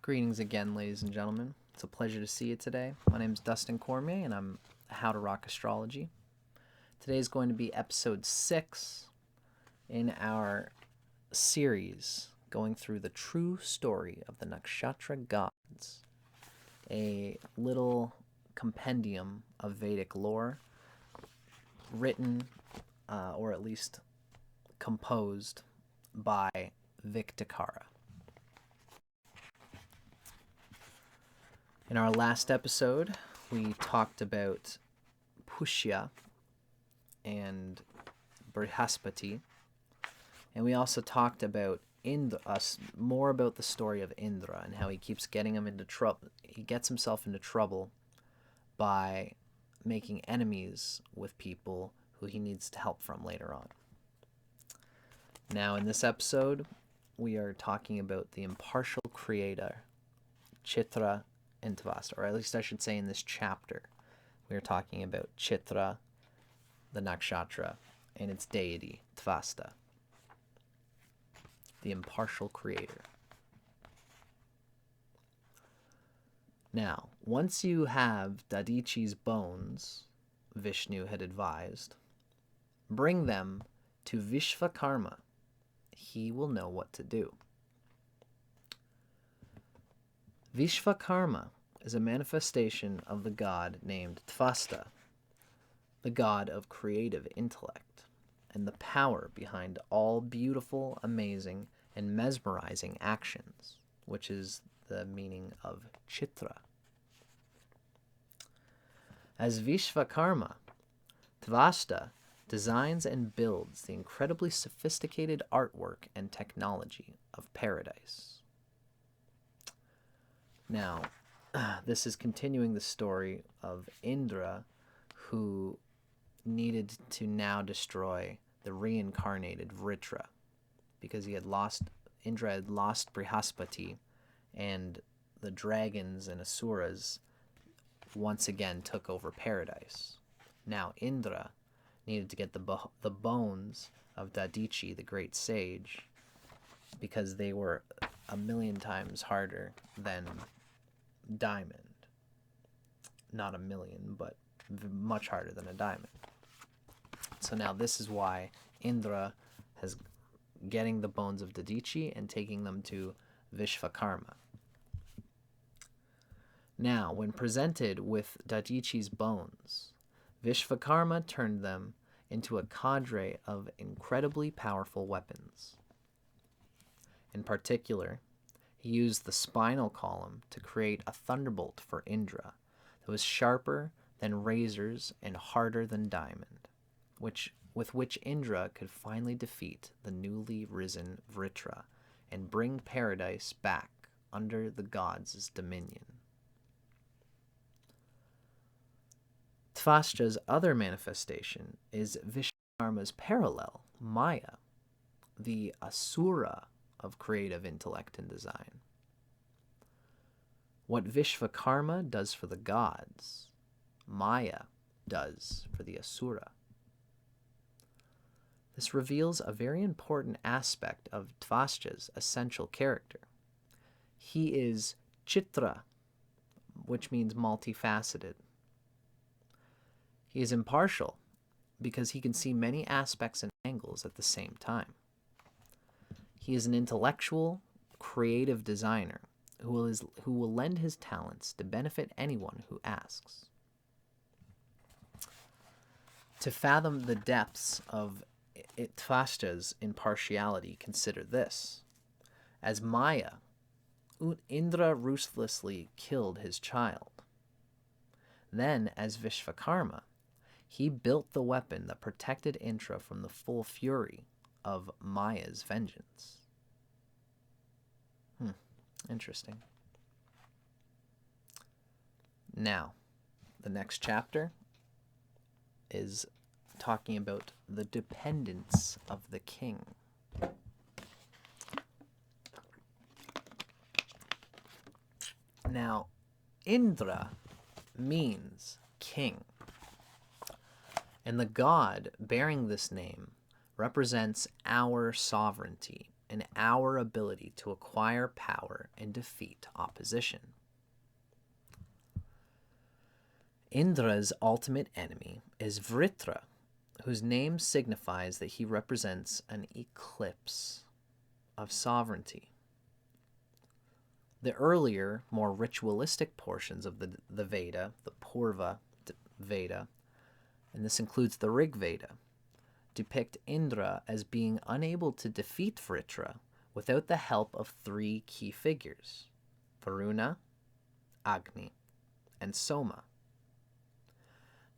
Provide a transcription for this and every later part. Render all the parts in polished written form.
Greetings again, ladies and gentlemen. It's a pleasure to see you today. My name is Dustin Cormier, and I'm How to Rock Astrology. Today is going to be episode 6 in our series going through the true story of the Nakshatra Gods, a little compendium of Vedic lore written, or at least composed, by Vic Dicara. In our last episode, we talked about Pushya and Brihaspati, and we also talked about more about the story of Indra and how he keeps getting him into trouble. He gets himself into trouble by making enemies with people who he needs to help from later on. Now, in this episode, we are talking about the impartial creator, Chitra and Tvasta, or at least I should say in this chapter, we are talking about Chitra, the Nakshatra, and its deity, Tvasta, the impartial creator. Now, once you have Dadichi's bones, Vishnu had advised, bring them to Vishvakarma. He will know what to do. Vishvakarma is a manifestation of the god named Tvasta, the god of creative intellect, and the power behind all beautiful, amazing, and mesmerizing actions, which is the meaning of Chitra. As Vishvakarma, Tvasta designs and builds the incredibly sophisticated artwork and technology of paradise. Now, this is continuing the story of Indra, who needed to now destroy the reincarnated Vritra, because Indra had lost Brihaspati, and the dragons and asuras once again took over paradise. Now Indra needed to get the bones of Dadichi, the great sage, because they were 1,000,000 times harder than diamond. Not 1,000,000, but much harder than a diamond. So now this is why Indra is getting the bones of Dadichi and taking them to Vishvakarma. Now, when presented with Dadichi's bones, Vishvakarma turned them into a cadre of incredibly powerful weapons. In particular, he used the spinal column to create a thunderbolt for Indra that was sharper than razors and harder than diamond, with which Indra could finally defeat the newly risen Vritra and bring paradise back under the gods' dominion. Tvasta's other manifestation is Vishvakarma's parallel, Maya, the asura of creative intellect and design. What Vishvakarma does for the gods, Maya does for the asura. This reveals a very important aspect of Tvasta's essential character. He is Chitra, which means multifaceted. He is impartial because he can see many aspects and angles at the same time. He is an intellectual, creative designer who will lend his talents to benefit anyone who asks. To fathom the depths of Tvasta's impartiality, consider this. As Maya, Indra ruthlessly killed his child. Then, as Vishvakarma, he built the weapon that protected Indra from the full fury of Maya's vengeance. Interesting. Now, the next chapter is talking about the dependence of the king. Now, Indra means king, and the god bearing this name represents our sovereignty in our ability to acquire power and defeat opposition. Indra's ultimate enemy is Vritra, whose name signifies that he represents an eclipse of sovereignty. The earlier, more ritualistic portions of the Veda, the Purva Veda, and this includes the Rig Veda, depict Indra as being unable to defeat Vritra without the help of three key figures, Varuna, Agni, and Soma.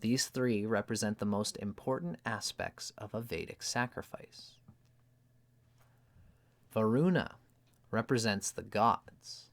These three represent the most important aspects of a Vedic sacrifice. Varuna represents the gods.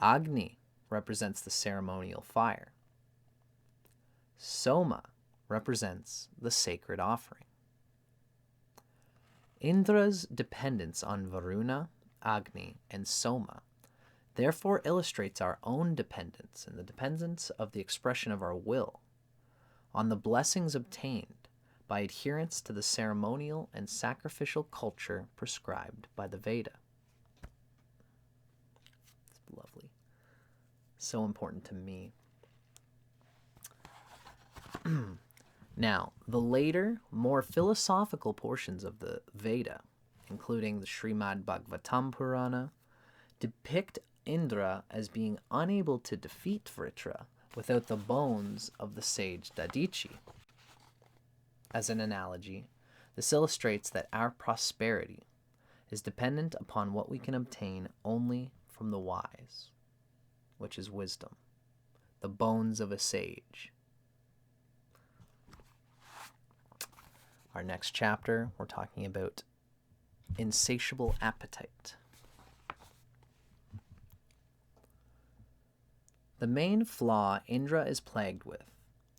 Agni represents the ceremonial fire. Soma represents the sacred offering. Indra's dependence on Varuna, Agni, and Soma therefore illustrates our own dependence and the dependence of the expression of our will on the blessings obtained by adherence to the ceremonial and sacrificial culture prescribed by the Veda. It's lovely. So important to me. Now, the later, more philosophical portions of the Veda, including the Srimad Bhagavatam Purana, depict Indra as being unable to defeat Vritra without the bones of the sage Dadichi. As an analogy, this illustrates that our prosperity is dependent upon what we can obtain only from the wise, which is wisdom, the bones of a sage. Our next chapter, we're talking about insatiable appetite. The main flaw Indra is plagued with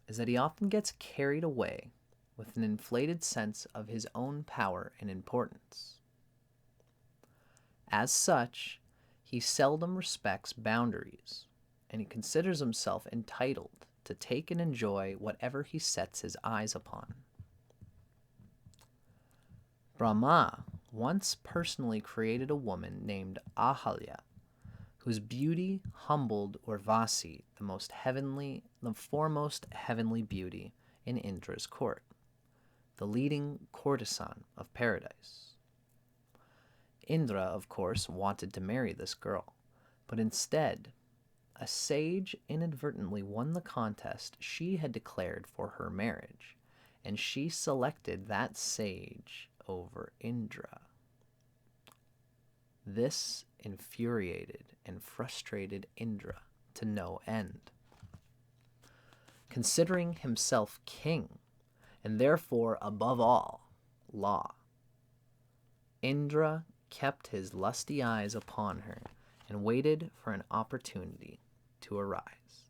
is that he often gets carried away with an inflated sense of his own power and importance. As such, he seldom respects boundaries, and he considers himself entitled to take and enjoy whatever he sets his eyes upon. Brahma once personally created a woman named Ahalya, whose beauty humbled Urvasi, the foremost heavenly beauty in Indra's court, the leading courtesan of paradise. Indra, of course, wanted to marry this girl, but instead, a sage inadvertently won the contest she had declared for her marriage, and she selected that sage over Indra. This infuriated and frustrated Indra to no end. Considering himself king, and therefore above all, law, Indra kept his lusty eyes upon her and waited for an opportunity to arise.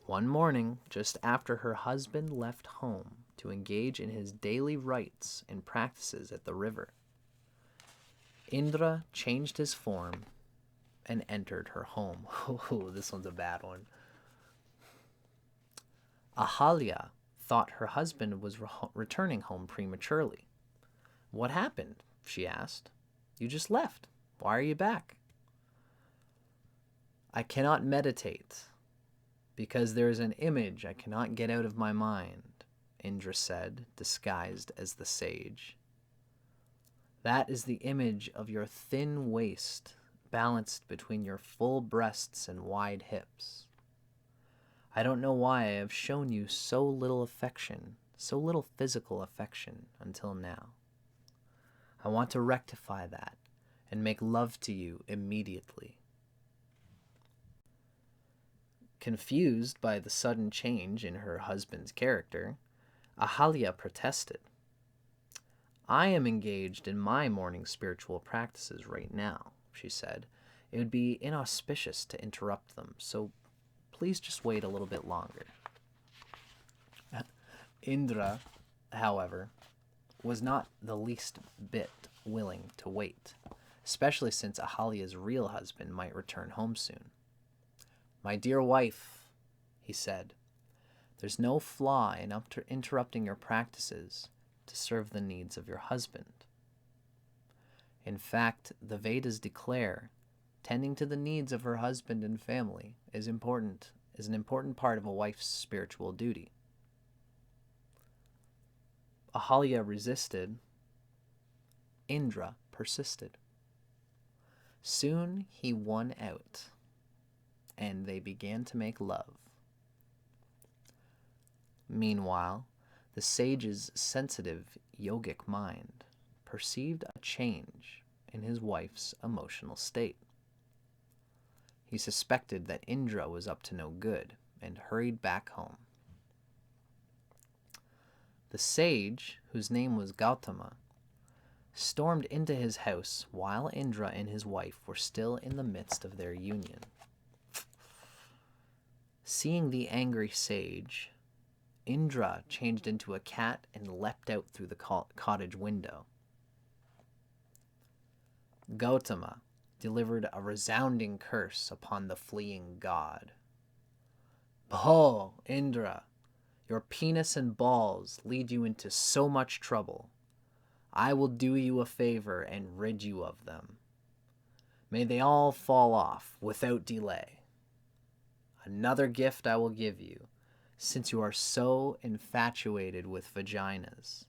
One morning, just after her husband left home to engage in his daily rites and practices at the river, Indra changed his form and entered her home. Oh, this one's a bad one. Ahalya thought her husband was returning home prematurely. "What happened?" she asked. "You just left. Why are you back?" "I cannot meditate because there is an image I cannot get out of my mind," Indra said, disguised as the sage. "That is the image of your thin waist balanced between your full breasts and wide hips. I don't know why I have shown you so little affection, so little physical affection until now. I want to rectify that and make love to you immediately." Confused by the sudden change in her husband's character, Ahalya protested. "I am engaged in my morning spiritual practices right now," she said. "It would be inauspicious to interrupt them, so please just wait a little bit longer." Indra, however, was not the least bit willing to wait, especially since Ahalya's real husband might return home soon. "My dear wife," he said, "there's no flaw in interrupting your practices to serve the needs of your husband." In fact, the Vedas declare tending to the needs of her husband and family is an important part of a wife's spiritual duty. Ahalya resisted. Indra persisted. Soon he won out, and they began to make love. Meanwhile, the sage's sensitive yogic mind perceived a change in his wife's emotional state. He suspected that Indra was up to no good and hurried back home. The sage, whose name was Gautama, stormed into his house while Indra and his wife were still in the midst of their union. Seeing the angry sage, Indra changed into a cat and leapt out through the cottage window. Gautama delivered a resounding curse upon the fleeing god. "Behold, Indra, your penis and balls lead you into so much trouble. I will do you a favor and rid you of them. May they all fall off without delay. Another gift I will give you, since you are so infatuated with vaginas,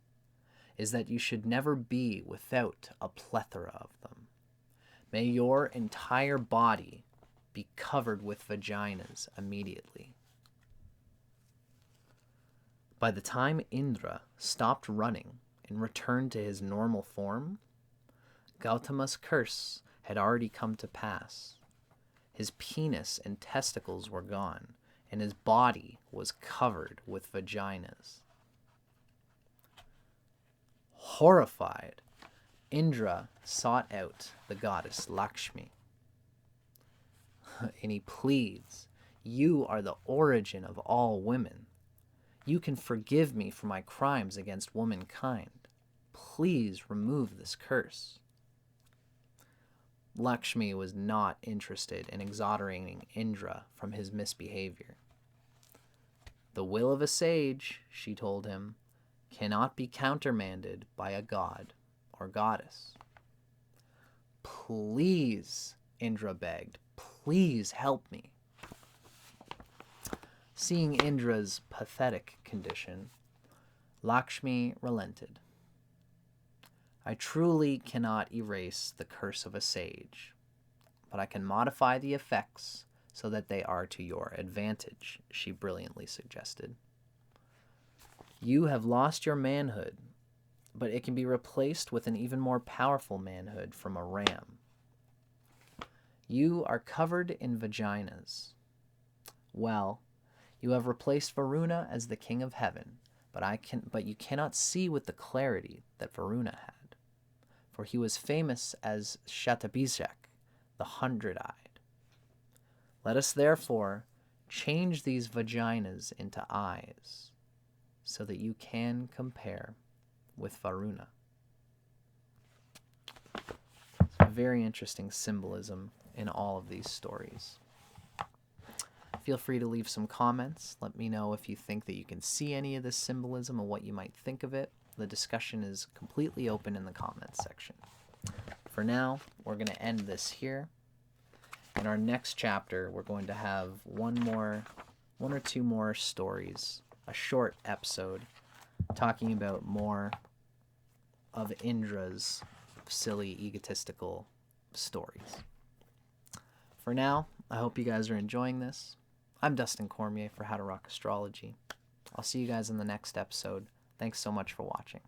is that you should never be without a plethora of them. May your entire body be covered with vaginas immediately." By the time Indra stopped running and returned to his normal form, Gautama's curse had already come to pass. His penis and testicles were gone, and his body was covered with vaginas. Horrified, Indra sought out the goddess Lakshmi. And he pleads, "You are the origin of all women. You can forgive me for my crimes against womankind. Please remove this curse." Lakshmi was not interested in exonerating Indra from his misbehavior. "The will of a sage," she told him, "cannot be countermanded by a god or goddess." "Please," Indra begged, "please help me." Seeing Indra's pathetic condition, Lakshmi relented. "I truly cannot erase the curse of a sage, but I can modify the effects so that they are to your advantage," she brilliantly suggested. "You have lost your manhood, but it can be replaced with an even more powerful manhood from a ram. You are covered in vaginas. Well, you have replaced Varuna as the king of heaven, but you cannot see with the clarity that Varuna had, for he was famous as Shatabhishek, the 100-eyed. Let us therefore change these vaginas into eyes, so that you can compare with Varuna." It's a very interesting symbolism in all of these stories. Feel free to leave some comments. Let me know if you think that you can see any of this symbolism and what you might think of it. The discussion is completely open in the comments section. For now, we're going to end this here. In our next chapter, we're going to have one or two more stories, a short episode, talking about more of Indra's silly, egotistical stories. For now, I hope you guys are enjoying this. I'm Dustin Cormier for How to Rock Astrology. I'll see you guys in the next episode. Thanks so much for watching.